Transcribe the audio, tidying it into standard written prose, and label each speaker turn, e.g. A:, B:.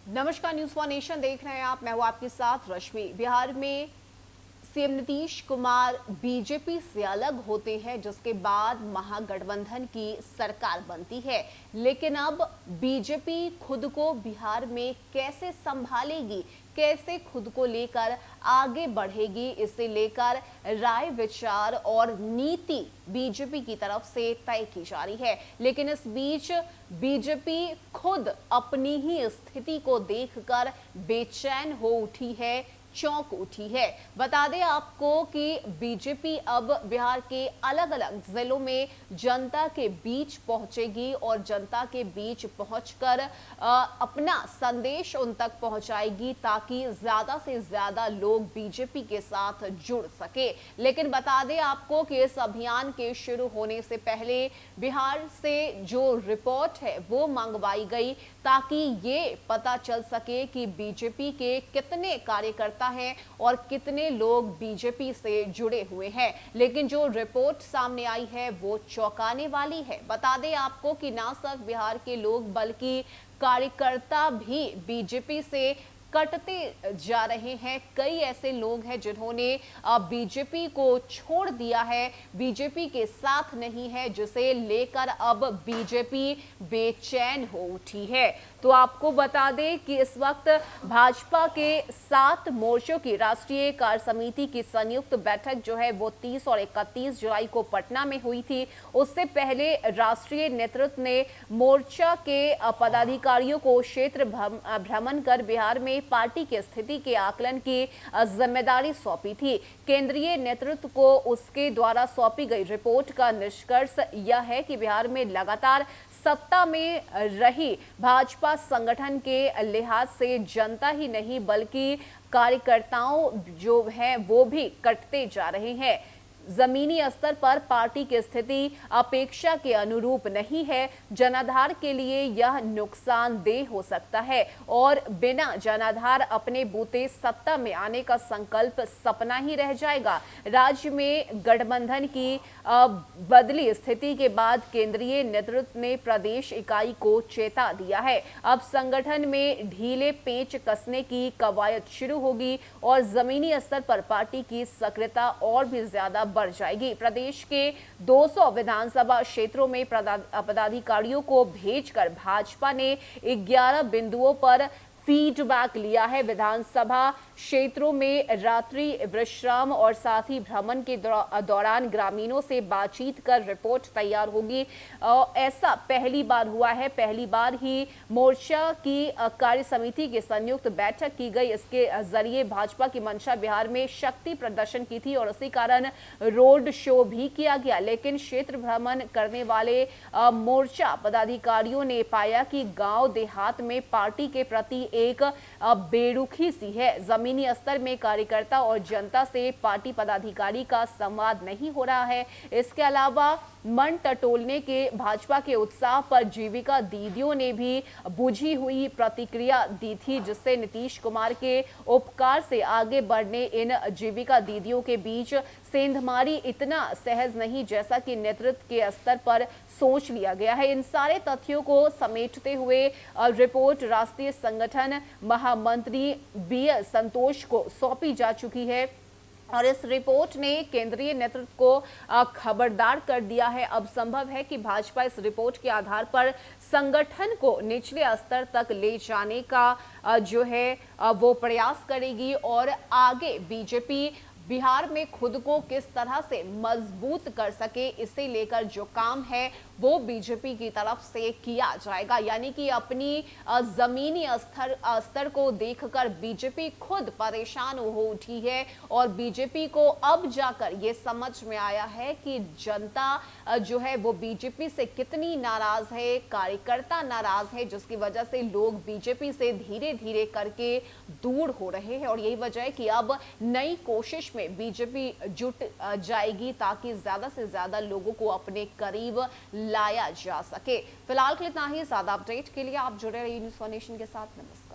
A: नमस्कार, news for nation देख रहे हैं आप। मैं हूं आपके साथ रश्मि। बिहार में सीएम नीतीश कुमार बीजेपी से अलग होते हैं, जिसके बाद महागठबंधन की सरकार बनती है। लेकिन अब बीजेपी खुद को बिहार में कैसे संभालेगी, कैसे खुद को लेकर आगे बढ़ेगी, इसे लेकर राय विचार और नीति बीजेपी की तरफ से तय की जा रही है। लेकिन इस बीच बीजेपी खुद अपनी ही स्थिति को देखकर बेचैन हो उठी है, चौंक उठी है। बता दें आपको कि बीजेपी अब बिहार के अलग अलग जिलों में जनता के बीच पहुंचेगी और जनता के बीच पहुंचकर अपना संदेश उन तक पहुंचाएगी, ताकि ज्यादा से ज्यादा लोग बीजेपी के साथ जुड़ सके। लेकिन बता दें आपको कि इस अभियान के शुरू होने से पहले बिहार से जो रिपोर्ट है वो मंगवाई गई, ताकि ये पता चल सके कि बीजेपी के कितने कार्यकर्ता हैं और कितने लोग बीजेपी से जुड़े हुए हैं। लेकिन जो रिपोर्ट सामने आई है वो चौंकाने वाली है। बता दें आपको कि ना सिर्फ बिहार के लोग बल्कि कार्यकर्ता भी बीजेपी से कटते जा रहे हैं। कई ऐसे लोग हैं जिन्होंने बीजेपी को छोड़ दिया है, बीजेपी के साथ नहीं है, जिसे लेकर अब बीजेपी बेचैन हो उठी है। तो आपको बता दें कि इस वक्त भाजपा के 7 मोर्चों की राष्ट्रीय कार्य समिति की संयुक्त बैठक जो है वो 30 और 31 जुलाई को पटना में हुई थी। उससे पहले राष्ट्रीय नेतृत्व ने मोर्चा के पदाधिकारियों को क्षेत्र भ्रमण कर बिहार में पार्टी की स्थिति के आकलन की जिम्मेदारी सौंपी थी। केंद्रीय नेतृत्व को उसके द्वारा सौंपी गई रिपोर्ट का निष्कर्ष यह है कि बिहार में लगातार सत्ता में रही भाजपा संगठन के लिहाज से जनता ही नहीं बल्कि कार्यकर्ताओं जो हैं वो भी कटते जा रहे हैं। जमीनी स्तर पर पार्टी की स्थिति अपेक्षा के अनुरूप नहीं है। जनाधार के लिए यह नुकसानदेह हो सकता है और बिना जनाधार अपने बूते सत्ता में आने का संकल्प सपना ही रह जाएगा। राज्य में गठबंधन की बदली स्थिति के बाद केंद्रीय नेतृत्व ने प्रदेश इकाई को चेता दिया है। अब संगठन में ढीले पेंच कसने की कवायद शुरू होगी और जमीनी स्तर पर पार्टी की सक्रियता और भी ज्यादा बढ़ जाएगी। प्रदेश के 200 विधानसभा क्षेत्रों में पदाधिकारियों को भेजकर भाजपा ने 11 बिंदुओं पर फीडबैक लिया है। विधानसभा क्षेत्रों में रात्रि विश्राम और साथ ही भ्रमण के दौरान ग्रामीणों से बातचीत कर रिपोर्ट तैयार होगी। ऐसा पहली बार हुआ है, पहली बार ही मोर्चा की कार्य समिति की संयुक्त बैठक की गई। इसके जरिए भाजपा की मंशा बिहार में शक्ति प्रदर्शन की थी और इसी कारण रोड शो भी किया गया। लेकिन क्षेत्र भ्रमण करने वाले मोर्चा पदाधिकारियों ने पाया कि गांव देहात में पार्टी के प्रति एक बेरुखी सी है। जमीनी स्तर में कार्यकर्ता और जनता से पार्टी पदाधिकारी का संवाद नहीं हो रहा है। इसके अलावा मन टटोलने के भाजपा के उत्साह पर जीविका दीदियों ने भी बुझी हुई प्रतिक्रिया दी थी, जिससे नीतीश कुमार के उपकार से आगे बढ़ने इन जीविका दीदियों के बीच सेंधमारी इतना सहज नहीं जैसा कि नेतृत्व के स्तर पर सोच लिया गया है। इन सारे तथ्यों को समेटते हुए रिपोर्ट राष्ट्रीय संगठन महामंत्री BL संतोष को सौंपी जा चुकी है और इस रिपोर्ट ने केंद्रीय नेतृत्व को खबरदार कर दिया है। अब संभव है कि भाजपा इस रिपोर्ट के आधार पर संगठन को निचले स्तर तक ले जाने का जो है वो प्रयास करेगी और आगे बीजेपी बिहार में खुद को किस तरह से मजबूत कर सके, इसे लेकर जो काम है वो बीजेपी की तरफ से किया जाएगा। यानी कि अपनी जमीनी स्तर को देखकर बीजेपी खुद परेशान हो उठी है और बीजेपी को अब जाकर ये समझ में आया है कि जनता जो है वो बीजेपी से कितनी नाराज है, कार्यकर्ता नाराज है, जिसकी वजह से लोग बीजेपी से धीरे धीरे करके दूर हो रहे हैं। और यही वजह है कि अब नई कोशिश में बीजेपी जुट जाएगी ताकि ज्यादा से ज्यादा लोगों को अपने करीब लाया जा सके। फिलहाल के लिए इतना ही। ज्यादा अपडेट के लिए आप जुड़े रहिए न्यूज़ फॉर नेशन के साथ। नमस्कार।